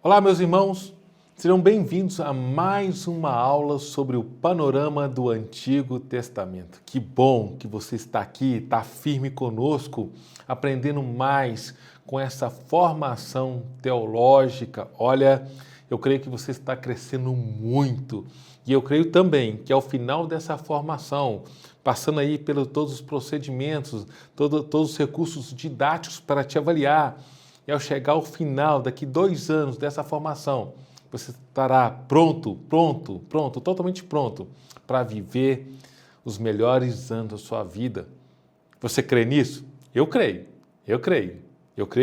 Olá, meus irmãos, sejam bem-vindos a mais uma aula sobre o panorama do Antigo Testamento. Que bom que você está aqui, está firme conosco, aprendendo mais com essa formação teológica. Olha, eu creio que você está crescendo muito e eu creio também que ao final dessa formação, passando aí pelos todos os procedimentos, todos os recursos didáticos para te avaliar, e ao chegar ao final, daqui 2 anos dessa formação, você estará pronto, totalmente pronto para viver os melhores anos da sua vida. Você crê nisso? Eu creio. Eu creio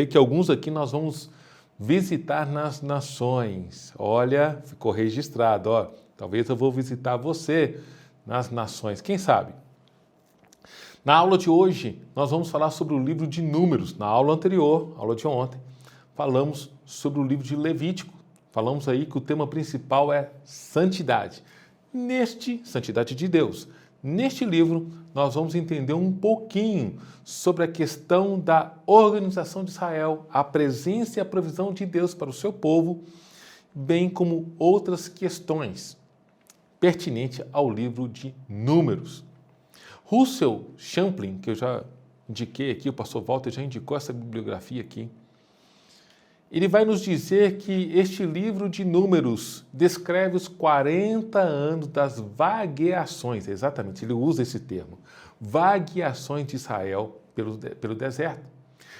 que alguns aqui nós vamos visitar nas nações. Olha, ficou registrado, ó. Talvez eu vou visitar você nas nações, quem sabe? Na aula de hoje, nós vamos falar sobre o livro de Números. Na aula anterior, aula de ontem, falamos sobre o livro de Levítico. Falamos aí que o tema principal é santidade. Santidade de Deus. Neste livro, nós vamos entender um pouquinho sobre a questão da organização de Israel, a presença e a provisão de Deus para o seu povo, bem como outras questões pertinentes ao livro de Números. Russell Champlin, que eu já indiquei aqui, o pastor Walter já indicou essa bibliografia aqui, ele vai nos dizer que este livro de Números descreve os 40 anos das vagueações, exatamente, ele usa esse termo, vagueações de Israel pelo deserto.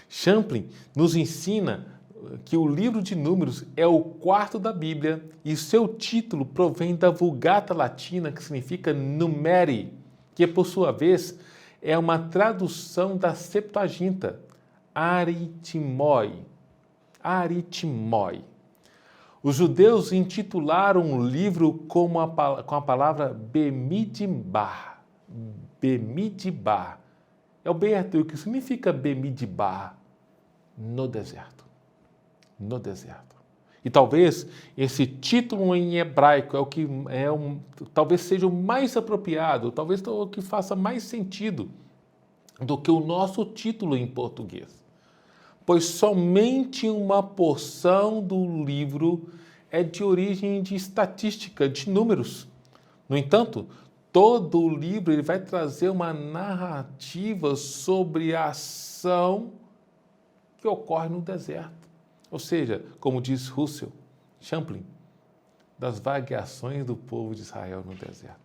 Champlin nos ensina que o livro de Números é o quarto da Bíblia e seu título provém da Vulgata Latina, que significa numeri, que por sua vez é uma tradução da Septuaginta, aritimoi. Os judeus intitularam o livro com a palavra Bemidbar. Bemidbar. É o bem hebraico, que significa Bemidbar? No deserto. No deserto. E talvez esse título em hebraico é o que talvez seja o mais apropriado, talvez o que faça mais sentido do que o nosso título em português. Pois somente uma porção do livro é de origem de estatística, de números. No entanto, todo o livro ele vai trazer uma narrativa sobre a ação que ocorre no deserto. Ou seja, como diz Russell Champlin, das vagueações do povo de Israel no deserto.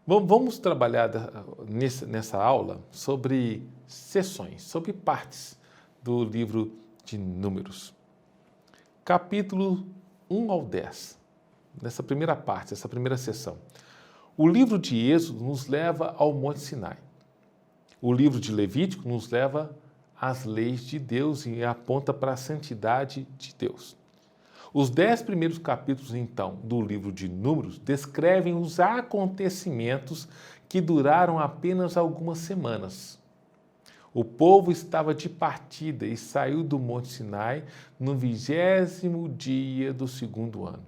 Vamos trabalhar nessa aula sobre seções, sobre partes do livro de Números. Capítulo 1 ao 10, nessa primeira parte, essa primeira seção. O livro de Êxodo nos leva ao Monte Sinai. O livro de Levítico nos leva às leis de Deus e aponta para a santidade de Deus. Os 10 primeiros capítulos, então, do livro de Números descrevem os acontecimentos que duraram apenas algumas semanas. O povo estava de partida e saiu do Monte Sinai no 20º dia do segundo ano.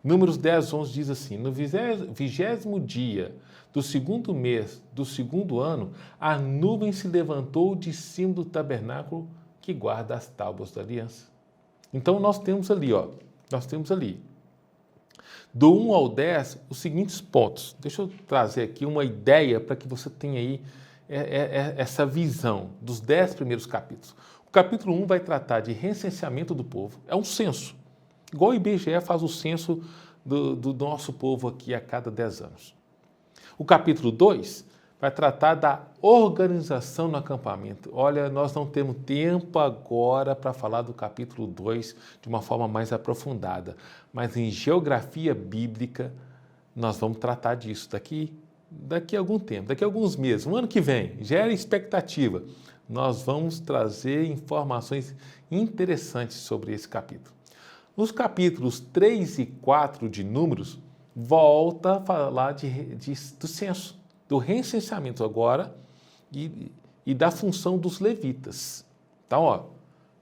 Números 10, 11 diz assim: no 20º dia do segundo mês do segundo ano, a nuvem se levantou de cima do tabernáculo que guarda as tábuas da aliança. Então nós temos ali, do 1 ao 10, os seguintes pontos. Deixa eu trazer aqui uma ideia para que você tenha aí essa visão dos 10 primeiros capítulos. O capítulo 1 vai tratar de recenseamento do povo, é um censo, igual o IBGE faz o censo do nosso povo aqui a cada 10 anos. O capítulo 2 vai tratar da organização no acampamento. Olha, nós não temos tempo agora para falar do capítulo 2 de uma forma mais aprofundada, mas em geografia bíblica nós vamos tratar disso daqui a algum tempo, daqui a alguns meses, um ano que vem, gera expectativa. Nós vamos trazer informações interessantes sobre esse capítulo. Nos capítulos 3 e 4 de Números, volta a falar do censo, do recenseamento agora e da função dos levitas. Então,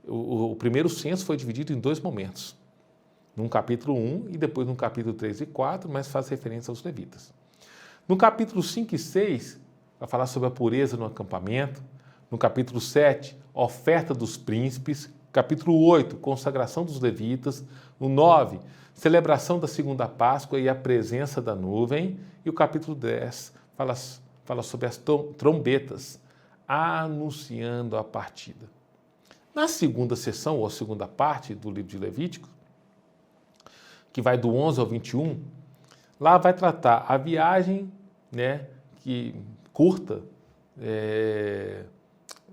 o primeiro censo foi dividido em 2 momentos, num capítulo 1 e depois no capítulo 3 e 4, mas faz referência aos levitas. No capítulo 5 e 6, vai falar sobre a pureza no acampamento. No capítulo 7, oferta dos príncipes, Capítulo 8, consagração dos levitas. O 9, celebração da segunda Páscoa e a presença da nuvem. E o capítulo 10 fala sobre as trombetas, anunciando a partida. Na segunda sessão, ou a segunda parte do livro de Levítico, que vai do 11 ao 21, lá vai tratar a viagem, né, curta,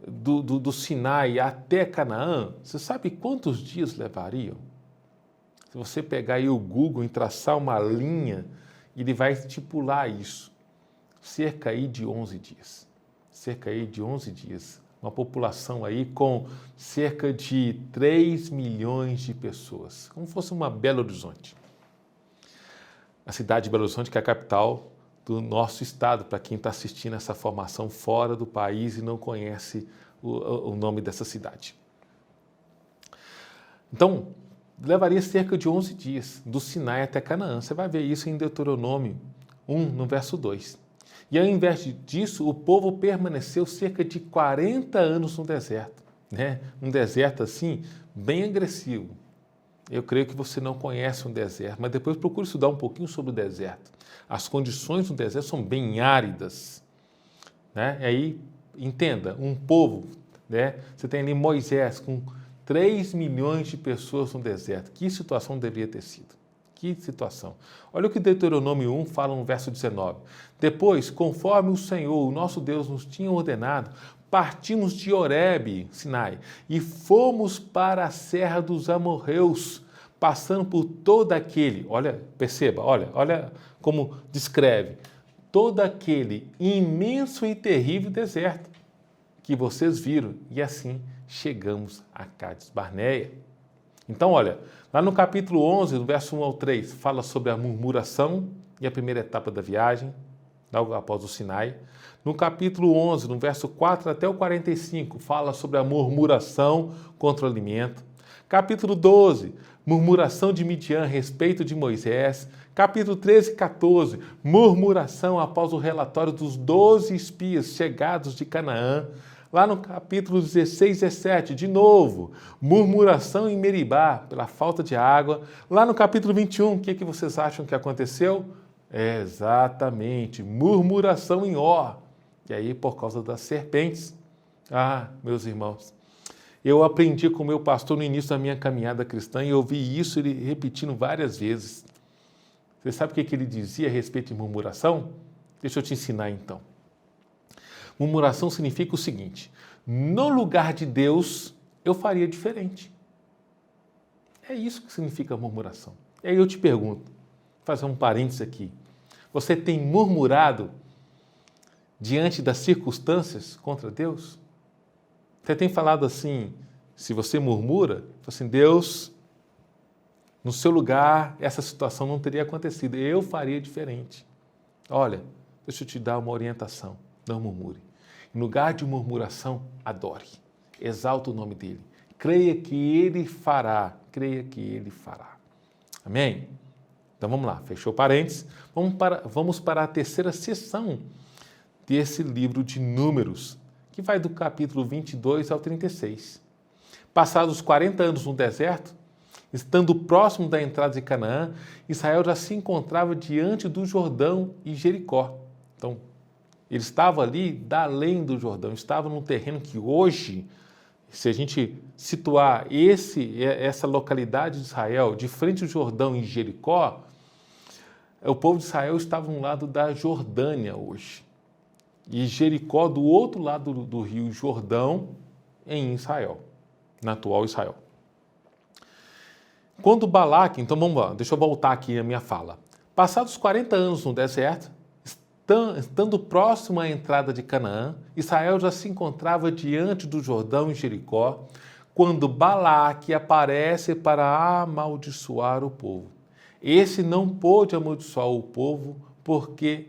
do Sinai até Canaã. Você sabe quantos dias levariam? Se você pegar aí o Google e traçar uma linha, ele vai estipular isso. Cerca aí de 11 dias. Cerca aí de 11 dias. Uma população aí com cerca de 3 milhões de pessoas. Como fosse uma Belo Horizonte. A cidade de Belo Horizonte, que é a capital do nosso estado, para quem está assistindo essa formação fora do país e não conhece o nome dessa cidade. Então, levaria cerca de 11 dias, do Sinai até Canaã. Você vai ver isso em Deuteronômio 1, no verso 2. E ao invés disso, o povo permaneceu cerca de 40 anos no deserto, né? Um deserto assim, bem agressivo. Eu creio que você não conhece um deserto, mas depois procure estudar um pouquinho sobre o deserto. As condições do deserto são bem áridas, né? E aí, entenda, um povo, né? Você tem ali Moisés com 3 milhões de pessoas no deserto. Que situação deveria ter sido? Que situação. Olha o que Deuteronômio 1 fala no verso 19. Depois, conforme o Senhor, o nosso Deus, nos tinha ordenado, partimos de Horebe, Sinai, e fomos para a serra dos amorreus, passando por todo aquele, olha, perceba, olha como descreve, todo aquele imenso e terrível deserto que vocês viram, e assim chegamos a Cádiz Barneia. Então, olha, lá no capítulo 11, do verso 1 ao 3, fala sobre a murmuração e a primeira etapa da viagem, logo após o Sinai. No capítulo 11, no verso 4 até o 45, fala sobre a murmuração contra o alimento. Capítulo 12, murmuração de Midian a respeito de Moisés. Capítulo 13 e 14, murmuração após o relatório dos 12 espias chegados de Canaã. Lá no capítulo 16 e 17, de novo, murmuração em Meribá pela falta de água. Lá no capítulo 21, o que vocês acham que aconteceu? Exatamente, murmuração em Ó. E aí, por causa das serpentes. Ah, meus irmãos, eu aprendi com o meu pastor no início da minha caminhada cristã e eu ouvi isso ele repetindo várias vezes. Você sabe o que ele dizia a respeito de murmuração? Deixa eu te ensinar então. Murmuração significa o seguinte: no lugar de Deus, eu faria diferente. É isso que significa murmuração. E aí eu te pergunto, vou fazer um parênteses aqui. Você tem murmurado diante das circunstâncias contra Deus? Você tem falado assim, se você murmura, assim, Deus, no seu lugar, essa situação não teria acontecido, eu faria diferente. Olha, deixa eu te dar uma orientação, não murmure. Em lugar de murmuração, adore, exalta o nome dele, creia que ele fará, Amém? Então vamos lá, fechou parênteses, vamos para a terceira sessão desse livro de Números, que vai do capítulo 22 ao 36. Passados 40 anos no deserto, estando próximo da entrada de Canaã, Israel já se encontrava diante do Jordão e Jericó. Então, ele estava ali da além do Jordão, estava num terreno que hoje, se a gente situar essa localidade de Israel de frente ao Jordão e Jericó, o povo de Israel estava no lado da Jordânia hoje. E Jericó do outro lado do rio Jordão, em Israel, na atual Israel. Quando Balaque, então vamos lá, deixa eu voltar aqui a minha fala. Passados 40 anos no deserto, estando próximo à entrada de Canaã, Israel já se encontrava diante do Jordão em Jericó, quando Balaque aparece para amaldiçoar o povo. Esse não pôde amaldiçoar o povo porque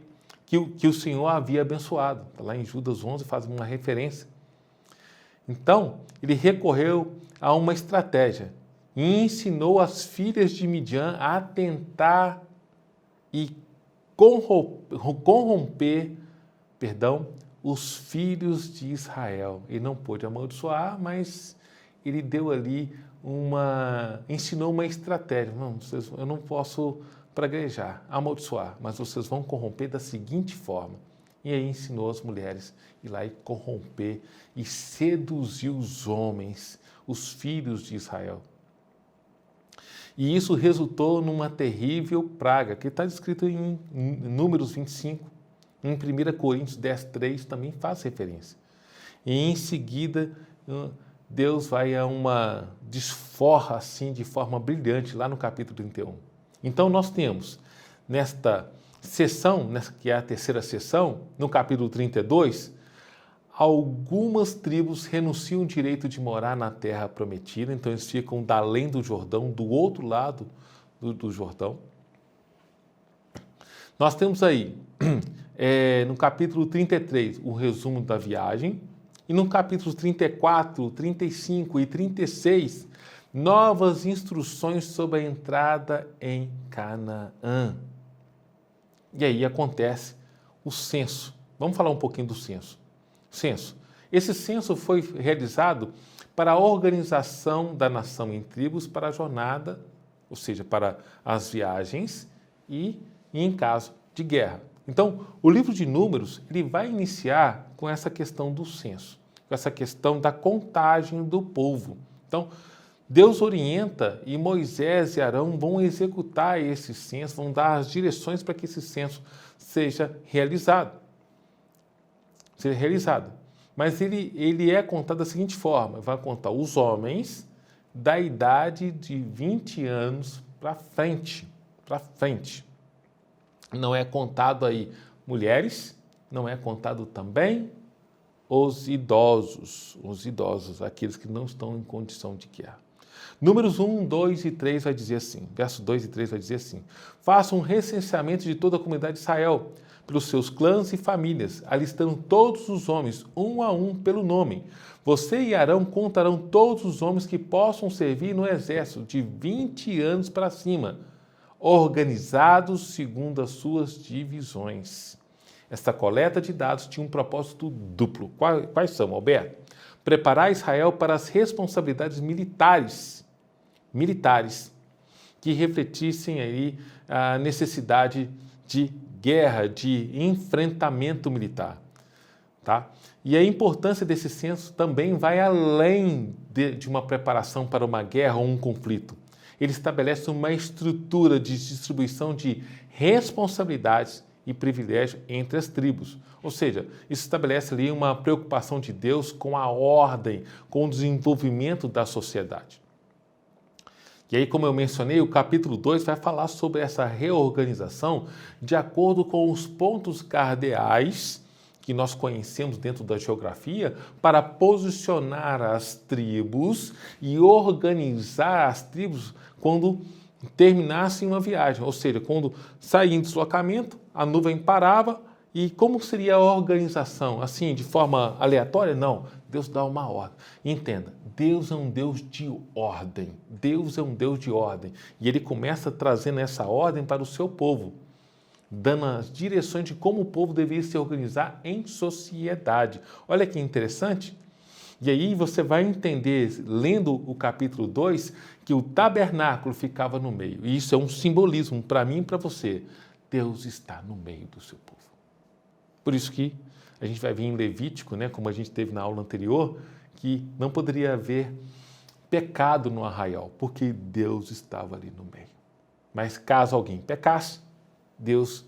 que o Senhor havia abençoado. Lá em Judas 11 faz uma referência. Então, ele recorreu a uma estratégia e ensinou as filhas de Midian a tentar e corromper, os filhos de Israel. Ele não pôde amaldiçoar, mas ele deu ali ensinou uma estratégia. Não, eu não posso praguejar, amaldiçoar, mas vocês vão corromper da seguinte forma. E aí ensinou as mulheres ir lá e corromper e seduzir os homens, os filhos de Israel. E isso resultou numa terrível praga, que está descrito em Números 25, em 1 Coríntios 10, 3 também faz referência. E em seguida, Deus vai a uma desforra assim de forma brilhante lá no capítulo 31. Então nós temos nesta sessão, que é a terceira sessão, no capítulo 32, algumas tribos renunciam o direito de morar na terra prometida, então eles ficam da além do Jordão, do outro lado do Jordão. Nós temos aí, no capítulo 33, o resumo da viagem, e no capítulo 34, 35 e 36, novas instruções sobre a entrada em Canaã. E aí acontece o censo. Vamos falar um pouquinho do censo. Censo. Esse censo foi realizado para a organização da nação em tribos para a jornada, ou seja, para as viagens e em caso de guerra. Então, o livro de Números ele vai iniciar com essa questão do censo, com essa questão da contagem do povo. Então, Deus orienta e Moisés e Arão vão executar esse censo, vão dar as direções para que esse censo seja realizado. Mas ele é contado da seguinte forma, vai contar os homens da idade de 20 anos para frente. Não é contado aí mulheres, não é contado também os idosos, aqueles que não estão em condição de guerra. Números 1, 2 e 3 vai dizer assim, versos 2 e 3 vai dizer assim, faça um recenseamento de toda a comunidade de Israel, pelos seus clãs e famílias, alistando todos os homens, um a um, pelo nome. Você e Arão contarão todos os homens que possam servir no exército, de 20 anos para cima, organizados segundo as suas divisões. Esta coleta de dados tinha um propósito duplo. Quais são, Alberto? Preparar Israel para as responsabilidades militares que refletissem aí a necessidade de guerra, de enfrentamento militar. Tá? E a importância desse censo também vai além de uma preparação para uma guerra ou um conflito. Ele estabelece uma estrutura de distribuição de responsabilidades e privilégios entre as tribos. Ou seja, isso estabelece ali uma preocupação de Deus com a ordem, com o desenvolvimento da sociedade. E aí, como eu mencionei, o capítulo 2 vai falar sobre essa reorganização de acordo com os pontos cardeais que nós conhecemos dentro da geografia para posicionar as tribos e organizar as tribos quando terminassem uma viagem. Ou seja, quando saía em deslocamento, a nuvem parava e como seria a organização? Assim, de forma aleatória? Não. Deus dá uma ordem. Entenda, Deus é um Deus de ordem. Deus é um Deus de ordem. E Ele começa trazendo essa ordem para o seu povo, dando as direções de como o povo deveria se organizar em sociedade. Olha que interessante. E aí você vai entender, lendo o capítulo 2, que o tabernáculo ficava no meio. E isso é um simbolismo para mim e para você. Deus está no meio do seu povo. Por isso que a gente vai ver em Levítico, né, como a gente teve na aula anterior, que não poderia haver pecado no arraial, porque Deus estava ali no meio. Mas caso alguém pecasse, Deus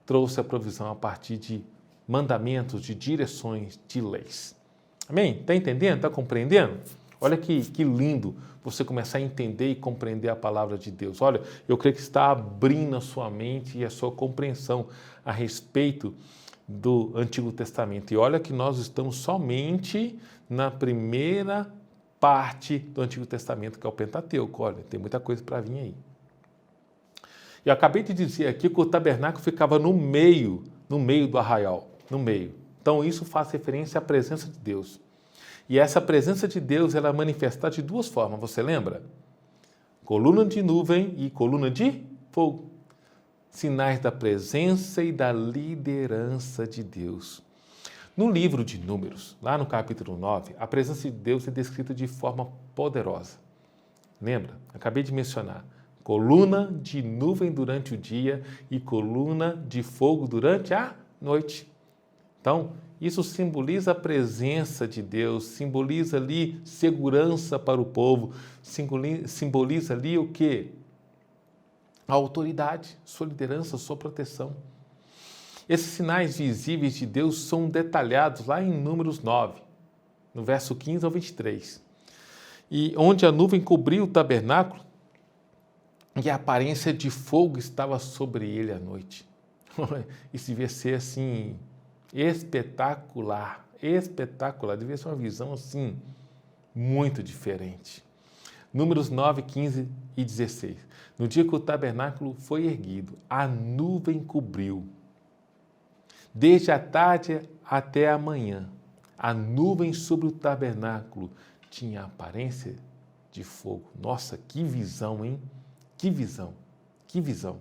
trouxe a provisão a partir de mandamentos, de direções, de leis. Amém? Está entendendo? Está compreendendo? Olha que lindo você começar a entender e compreender a palavra de Deus. Olha, eu creio que está abrindo a sua mente e a sua compreensão a respeito do Antigo Testamento. E olha que nós estamos somente na primeira parte do Antigo Testamento, que é o Pentateuco. Olha, tem muita coisa para vir aí. Eu acabei de dizer aqui que o tabernáculo ficava no meio do arraial, no meio. Então isso faz referência à presença de Deus. E essa presença de Deus ela é manifestada de duas formas, você lembra? Coluna de nuvem e coluna de fogo. Sinais da presença e da liderança de Deus. No livro de Números, lá no capítulo 9, a presença de Deus é descrita de forma poderosa. Lembra? Acabei de mencionar. Coluna de nuvem durante o dia e coluna de fogo durante a noite. Então, isso simboliza a presença de Deus, simboliza ali segurança para o povo, simboliza ali o quê? A autoridade, sua liderança, sua proteção. Esses sinais visíveis de Deus são detalhados lá em Números 9, no verso 15 ao 23. E onde a nuvem cobriu o tabernáculo e a aparência de fogo estava sobre ele à noite. Isso devia ser assim, espetacular, espetacular, devia ser uma visão assim, muito diferente. Números 9, 15 e 16. No dia que o tabernáculo foi erguido, a nuvem cobriu. Desde a tarde até a manhã, a nuvem sobre o tabernáculo tinha a aparência de fogo. Nossa, que visão, hein? Que visão, que visão.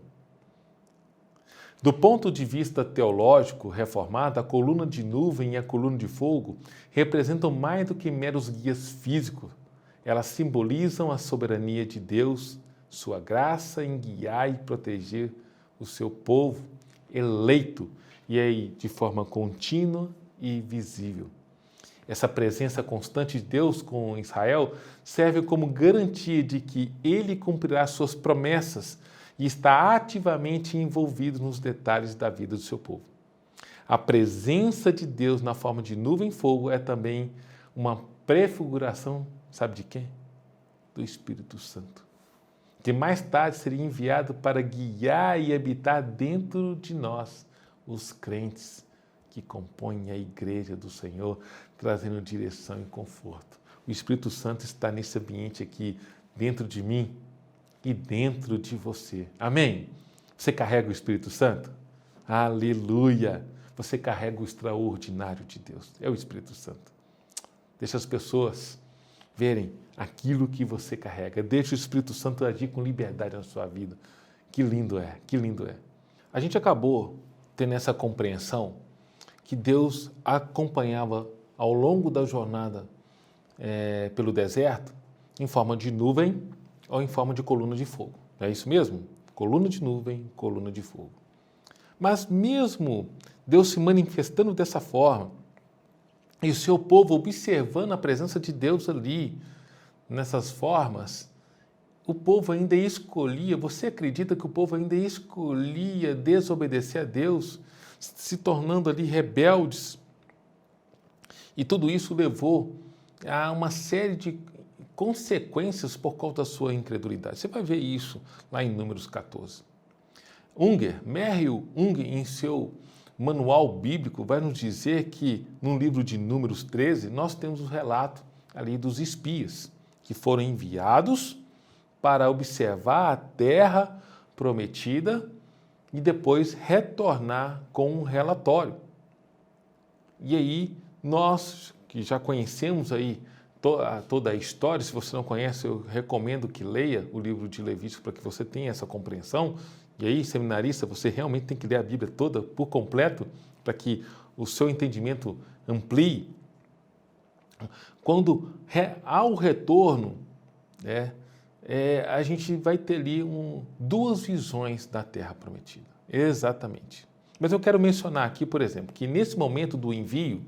Do ponto de vista teológico reformado, a coluna de nuvem e a coluna de fogo representam mais do que meros guias físicos. Elas simbolizam a soberania de Deus, sua graça em guiar e proteger o seu povo eleito, e aí de forma contínua e visível. Essa presença constante de Deus com Israel serve como garantia de que ele cumprirá suas promessas e está ativamente envolvido nos detalhes da vida do seu povo. A presença de Deus na forma de nuvem e fogo é também uma prefiguração, sabe de quem? Do Espírito Santo, que mais tarde seria enviado para guiar e habitar dentro de nós, os crentes que compõem a igreja do Senhor, trazendo direção e conforto. O Espírito Santo está nesse ambiente aqui, dentro de mim e dentro de você. Amém? Você carrega o Espírito Santo? Aleluia! Você carrega o extraordinário de Deus. É o Espírito Santo. Deixa as pessoas verem aquilo que você carrega. Deixa o Espírito Santo agir com liberdade na sua vida. Que lindo é, que lindo é. A gente acabou tendo essa compreensão que Deus acompanhava ao longo da jornada pelo deserto em forma de nuvem ou em forma de coluna de fogo. É isso mesmo? Coluna de nuvem, coluna de fogo. Mas mesmo Deus se manifestando dessa forma e o seu povo observando a presença de Deus ali, nessas formas, o povo ainda escolhia, você acredita que o povo ainda escolhia desobedecer a Deus, se tornando ali rebeldes? E tudo isso levou a uma série de consequências por causa da sua incredulidade. Você vai ver isso lá em Números 14. Merrill Unger, em seu manual bíblico, vai nos dizer que no livro de Números 13, nós temos o relato ali dos espias que foram enviados para observar a terra prometida e depois retornar com um relatório. E aí, nós que já conhecemos aí toda a história, se você não conhece, eu recomendo que leia o livro de Levítico para que você tenha essa compreensão. E aí, seminarista, você realmente tem que ler a Bíblia toda por completo para que o seu entendimento amplie. Quando há o retorno, a gente vai ter ali duas visões da Terra Prometida. Exatamente. Mas eu quero mencionar aqui, por exemplo, que nesse momento do envio,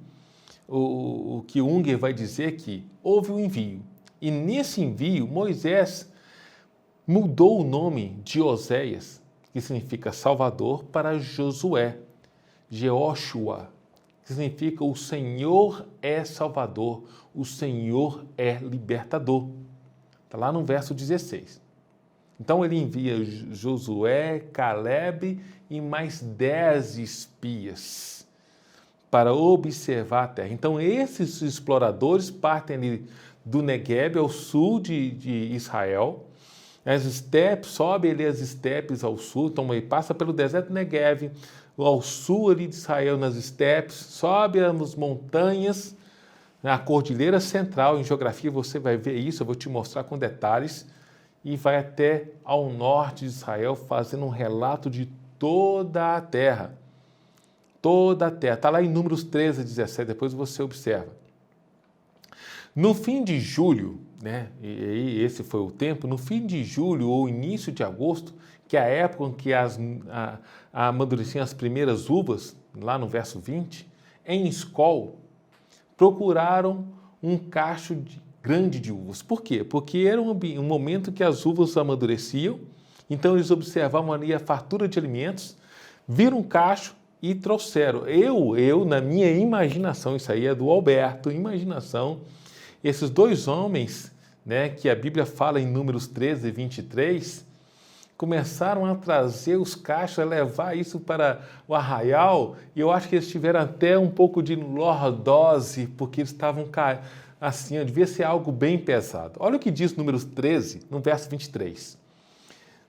o que Unger vai dizer que houve um envio. E nesse envio, Moisés mudou o nome de Oséias, que significa Salvador, para Josué, Jeóshua, que significa o Senhor é Salvador, o Senhor é Libertador. Está lá no verso 16. Então ele envia Josué, Caleb e mais 10 espias para observar a terra. Então esses exploradores partem ali do Negueb, ao sul de Israel, as estepes, sobe ali as estepes ao sul, então ele passa pelo deserto do Negueb, ao sul ali de Israel, nas estepes, sobe as montanhas, na Cordilheira Central, em geografia você vai ver isso, eu vou te mostrar com detalhes, e vai até ao norte de Israel, fazendo um relato de toda a terra toda a terra. Está lá em Números 13, 17, depois você observa. No fim de julho, né, e esse foi o tempo, no fim de julho ou início de agosto, que é a época em que amadureciam as primeiras uvas, lá no verso 20, em Escol, procuraram um cacho grande de uvas. Por quê? Porque era um momento que as uvas amadureciam, então eles observavam ali a fartura de alimentos, viram um cacho e trouxeram. Eu, na minha imaginação, isso aí é do Alberto, imaginação, esses dois homens, né, que a Bíblia fala em Números 13 e 23, começaram a trazer os cachos, a levar isso para o arraial, e eu acho que eles tiveram até um pouco de lordose, porque eles estavam assim, devia ser algo bem pesado. Olha o que diz Números 13, no verso 23.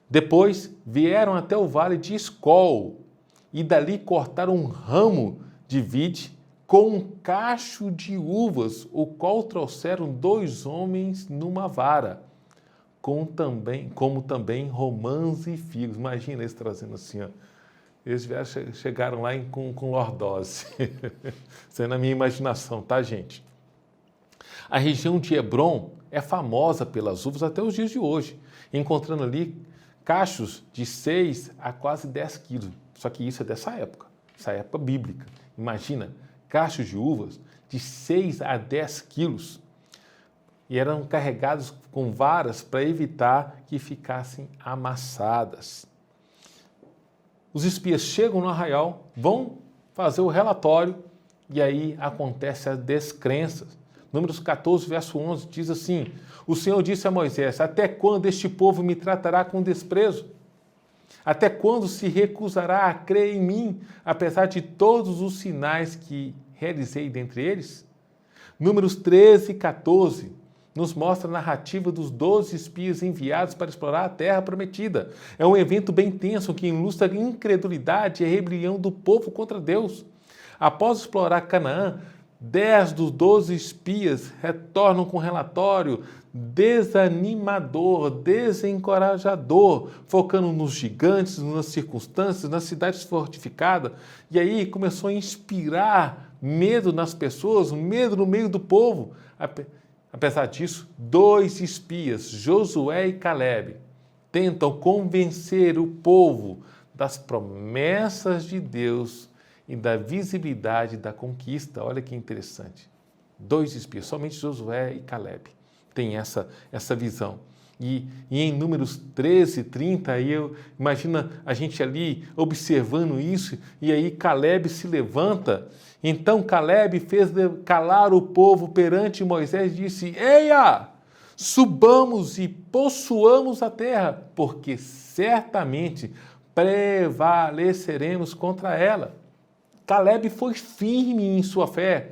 Depois vieram até o vale de Escol, e dali cortaram um ramo de vide com um cacho de uvas, o qual trouxeram dois homens numa vara, como também romãs e figos. Imagina eles trazendo assim, ó. Eles chegaram lá com lordose. Isso é na minha imaginação, tá, gente? A região de Hebrom é famosa pelas uvas até os dias de hoje, encontrando ali cachos de 6 a quase 10 quilos. Só que isso é dessa época bíblica. Imagina, cachos de uvas de 6 a 10 quilos. E eram carregados com varas para evitar que ficassem amassadas. Os espias chegam no arraial, vão fazer o relatório e aí acontece a descrença. Números 14, verso 11 diz assim: o Senhor disse a Moisés: até quando este povo me tratará com desprezo? Até quando se recusará a crer em mim, apesar de todos os sinais que realizei dentre eles? Números 13 e 14 nos mostra a narrativa dos 12 espias enviados para explorar a terra prometida. É um evento bem tenso que ilustra a incredulidade e a rebelião do povo contra Deus. Após explorar Canaã, 10 dos 12 espias retornam com um relatório desanimador, desencorajador, focando nos gigantes, nas circunstâncias, nas cidades fortificadas. E aí começou a inspirar medo nas pessoas, medo no meio do povo. Apesar disso, 2 espias, Josué e Calebe, tentam convencer o povo das promessas de Deus e da visibilidade da conquista. Olha que interessante. 2 espias, somente Josué e Calebe têm essa visão. E em Números 13, 30, aí imagina a gente ali observando isso, e aí Calebe se levanta. Então Calebe fez calar o povo perante Moisés e disse: eia, subamos e possuamos a terra, porque certamente prevaleceremos contra ela. Calebe foi firme em sua fé,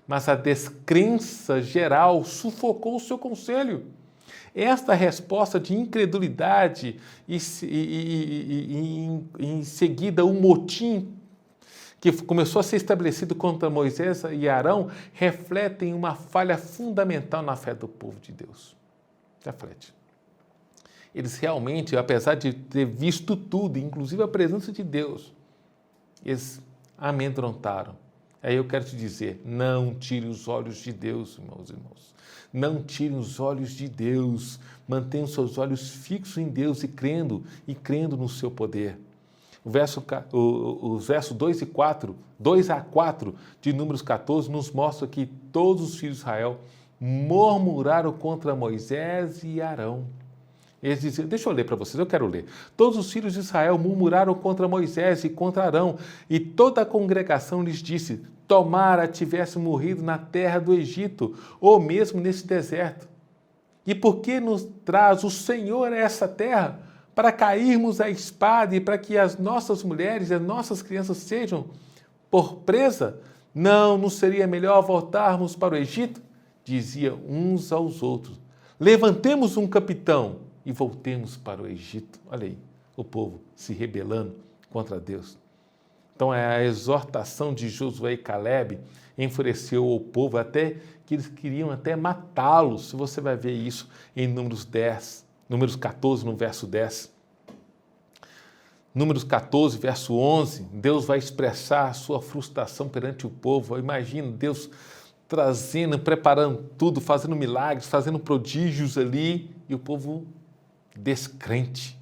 mas a descrença geral sufocou o seu conselho. Esta resposta de incredulidade e em seguida o motim que começou a ser estabelecido contra Moisés e Arão refletem uma falha fundamental na fé do povo de Deus. Reflete. Eles realmente, apesar de ter visto tudo, inclusive a presença de Deus, eles amedrontaram. Aí eu quero te dizer, não tire os olhos de Deus, meus irmãos. Não tire os olhos de Deus. Mantenha os seus olhos fixos em Deus e crendo no seu poder. Os versos 2 a 4 de Números 14 nos mostra que todos os filhos de Israel murmuraram contra Moisés e Arão. Eles diziam, deixa eu ler para vocês, eu quero ler. Todos os filhos de Israel murmuraram contra Moisés e contra Arão, e toda a congregação lhes disse: tomara tivesse morrido na terra do Egito, ou mesmo nesse deserto. E por que nos traz o Senhor a essa terra? Para cairmos à espada e para que as nossas mulheres e as nossas crianças sejam por presa? Não seria melhor voltarmos para o Egito? Diziam uns aos outros. Levantemos um capitão e voltemos para o Egito. Olha aí, o povo se rebelando contra Deus. Então a exortação de Josué e Calebe enfureceu o povo até que eles queriam até matá-los. Você vai ver isso em Números 14, no verso 10. Números 14, verso 11, Deus vai expressar a sua frustração perante o povo. Imagina Deus trazendo, preparando tudo, fazendo milagres, fazendo prodígios ali, e o povo descrente.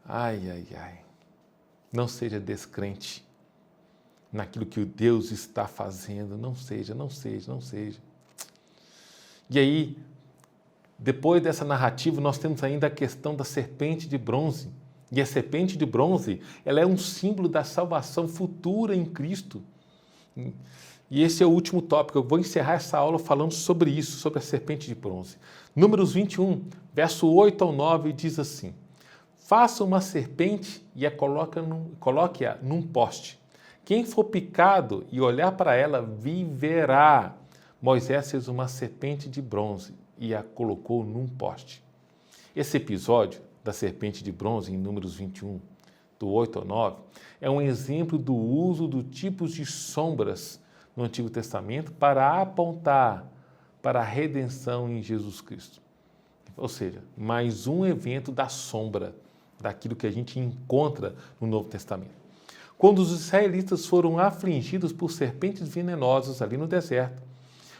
Ai, ai, ai. Não seja descrente naquilo que o Deus está fazendo. Não seja, não seja, não seja. E aí, depois dessa narrativa, nós temos ainda a questão da serpente de bronze. E a serpente de bronze, ela é um símbolo da salvação futura em Cristo. E esse é o último tópico. Eu vou encerrar essa aula falando sobre isso, sobre a serpente de bronze. Números 21, verso 8 ao 9, diz assim: faça uma serpente e a coloque-a num poste. Quem for picado e olhar para ela, viverá. Moisés fez uma serpente de bronze e a colocou num poste. Esse episódio da serpente de bronze, em Números 21, do 8 ao 9, é um exemplo do uso de tipos de sombras no Antigo Testamento para apontar para a redenção em Jesus Cristo. Ou seja, mais um evento da sombra, daquilo que a gente encontra no Novo Testamento. Quando os israelitas foram afligidos por serpentes venenosas ali no deserto,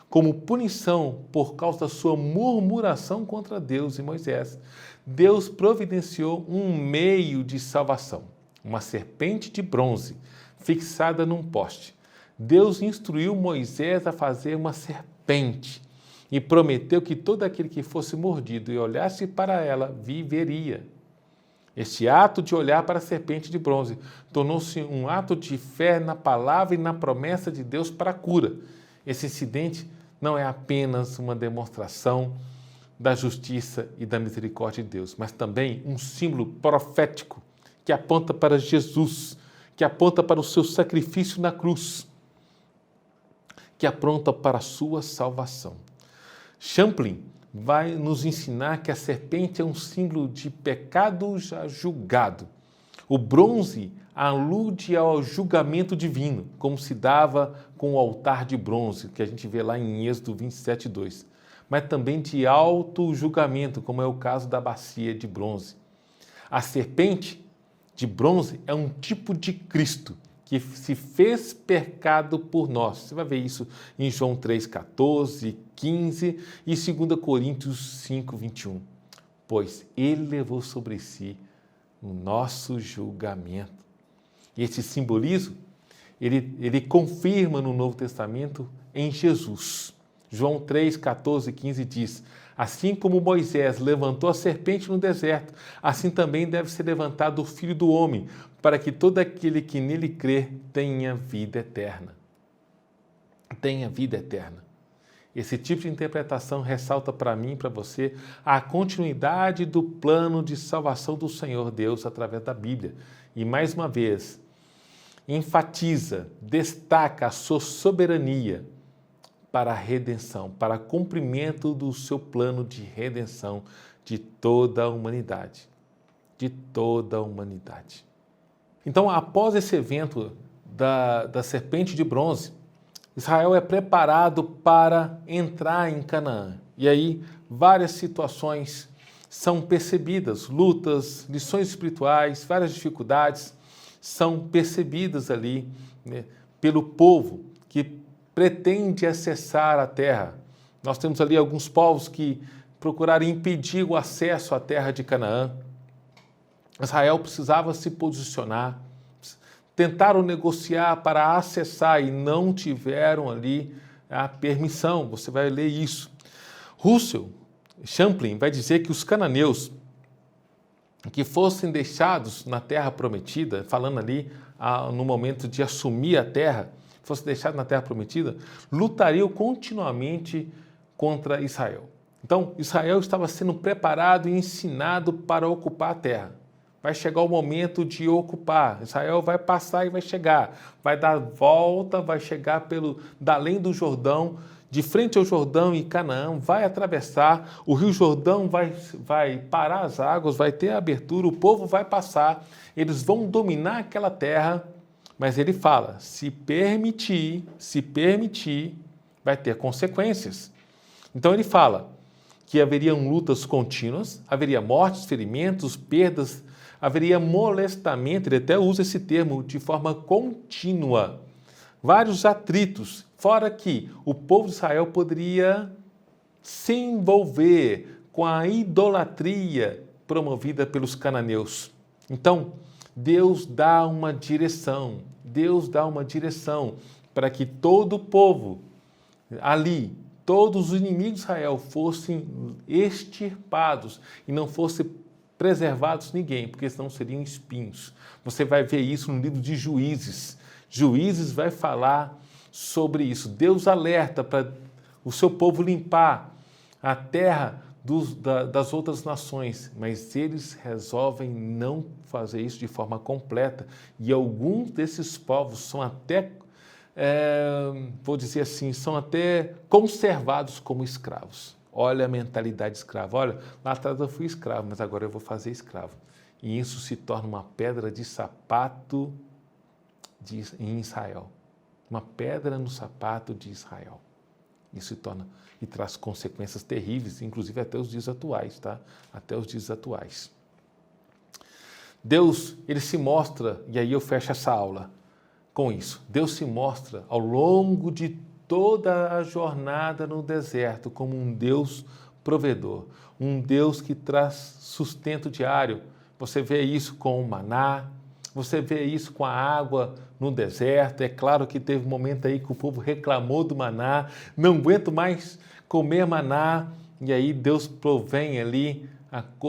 como punição por causa da sua murmuração contra Deus e Moisés, Deus providenciou um meio de salvação, uma serpente de bronze fixada num poste. Deus instruiu Moisés a fazer uma serpente e prometeu que todo aquele que fosse mordido e olhasse para ela viveria. Este ato de olhar para a serpente de bronze tornou-se um ato de fé na palavra e na promessa de Deus para a cura. Esse incidente não é apenas uma demonstração da justiça e da misericórdia de Deus, mas também um símbolo profético que aponta para Jesus, que aponta para o seu sacrifício na cruz, que aponta para a sua salvação. Champlin vai nos ensinar que a serpente é um símbolo de pecado já julgado. O bronze alude ao julgamento divino, como se dava com o altar de bronze, que a gente vê lá em Êxodo 27, 2. Mas também de auto-julgamento, como é o caso da bacia de bronze. A serpente de bronze é um tipo de Cristo, que se fez pecado por nós. Você vai ver isso em João 3, 14, 15 e 2 Coríntios 5, 21. Pois ele levou sobre si o nosso julgamento. E esse simbolismo, ele confirma no Novo Testamento em Jesus. João 3, 14 e 15 diz: assim como Moisés levantou a serpente no deserto, assim também deve ser levantado o Filho do Homem, para que todo aquele que nele crer tenha vida eterna. Tenha vida eterna. Esse tipo de interpretação ressalta para mim e para você a continuidade do plano de salvação do Senhor Deus através da Bíblia. E mais uma vez, enfatiza, destaca a sua soberania para a redenção, para cumprimento do seu plano de redenção de toda a humanidade. De toda a humanidade. Então, após esse evento da serpente de bronze, Israel é preparado para entrar em Canaã. E aí, várias situações são percebidas, lutas, lições espirituais, várias dificuldades são percebidas ali, né, pelo povo que pretende acessar a terra. Nós temos ali alguns povos que procuraram impedir o acesso à terra de Canaã. Israel precisava se posicionar, tentaram negociar para acessar e não tiveram ali a permissão. Você vai ler isso. Champlin vai dizer que os cananeus que fossem deixados na terra prometida, falando ali no momento de assumir a terra, fossem deixados na terra prometida, lutariam continuamente contra Israel. Então, Israel estava sendo preparado e ensinado para ocupar a terra. Vai chegar o momento de ocupar. Israel vai passar e vai chegar. Vai dar volta, vai chegar da além do Jordão, de frente ao Jordão e Canaã, vai atravessar, o Rio Jordão vai parar as águas, vai ter abertura, o povo vai passar, eles vão dominar aquela terra, mas ele fala, se permitir, vai ter consequências. Então ele fala que haveriam lutas contínuas, haveria mortes, ferimentos, perdas, haveria molestamento, ele até usa esse termo, de forma contínua. Vários atritos, fora que o povo de Israel poderia se envolver com a idolatria promovida pelos cananeus. Então, Deus dá uma direção para que todo o povo ali, todos os inimigos de Israel fossem extirpados e não fosse preservados ninguém, porque senão seriam espinhos. Você vai ver isso no livro de Juízes. Juízes vai falar sobre isso. Deus alerta para o seu povo limpar a terra das outras nações, mas eles resolvem não fazer isso de forma completa. E alguns desses povos são até, vou dizer assim, são até conservados como escravos. Olha a mentalidade escrava. Olha, lá atrás eu fui escravo, mas agora eu vou fazer escravo. E isso se torna uma pedra de sapato em Israel. Uma pedra no sapato de Israel. Isso se torna e traz consequências terríveis, inclusive até os dias atuais, tá? Até os dias atuais. Deus, ele se mostra, e aí eu fecho essa aula com isso. Deus se mostra ao longo de toda a jornada no deserto como um Deus provedor, um Deus que traz sustento diário. Você vê isso com o maná, você vê isso com a água no deserto. É claro que teve um momento aí que o povo reclamou do maná, não aguento mais comer maná, e aí Deus provém ali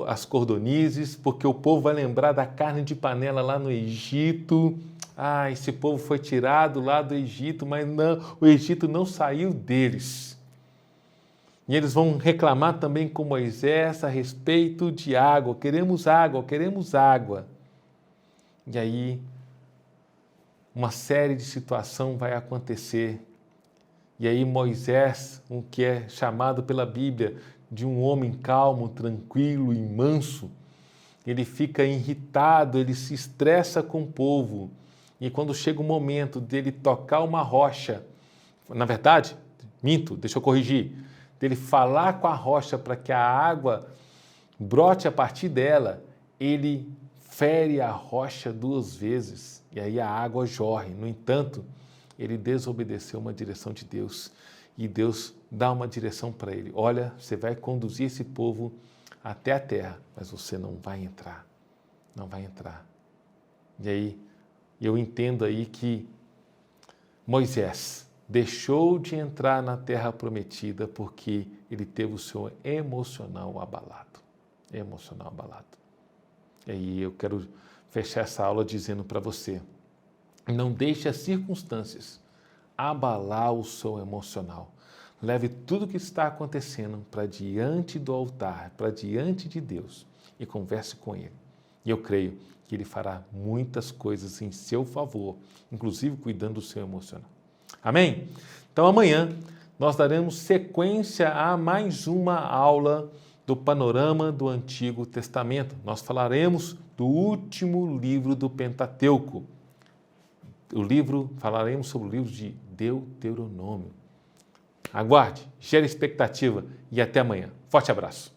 as cordonizes, porque o povo vai lembrar da carne de panela lá no Egito. Ah, esse povo foi tirado lá do Egito, mas não, o Egito não saiu deles. E eles vão reclamar também com Moisés a respeito de água. Queremos água, queremos água. E aí, uma série de situações vai acontecer. E aí Moisés, o que é chamado pela Bíblia de um homem calmo, tranquilo e manso, ele fica irritado, ele se estressa com o povo. E quando chega o momento dele tocar uma rocha, na verdade, deixa eu corrigir, dele falar com a rocha para que a água brote a partir dela, ele fere a rocha 2 vezes e aí a água jorre. No entanto, ele desobedeceu uma direção de Deus e Deus dá uma direção para ele. Olha, você vai conduzir esse povo até a terra, mas você não vai entrar. Não vai entrar. E aí, eu entendo aí que Moisés deixou de entrar na terra prometida porque ele teve o seu emocional abalado. Emocional abalado. E aí eu quero fechar essa aula dizendo para você, não deixe as circunstâncias abalar o seu emocional. Leve tudo o que está acontecendo para diante do altar, para diante de Deus e converse com Ele. E eu creio que Ele fará muitas coisas em seu favor, inclusive cuidando do seu emocional. Amém? Então amanhã nós daremos sequência a mais uma aula do panorama do Antigo Testamento. Nós falaremos do último livro do Pentateuco. Falaremos sobre o livro de Deuteronômio. Aguarde, gere expectativa e até amanhã. Forte abraço.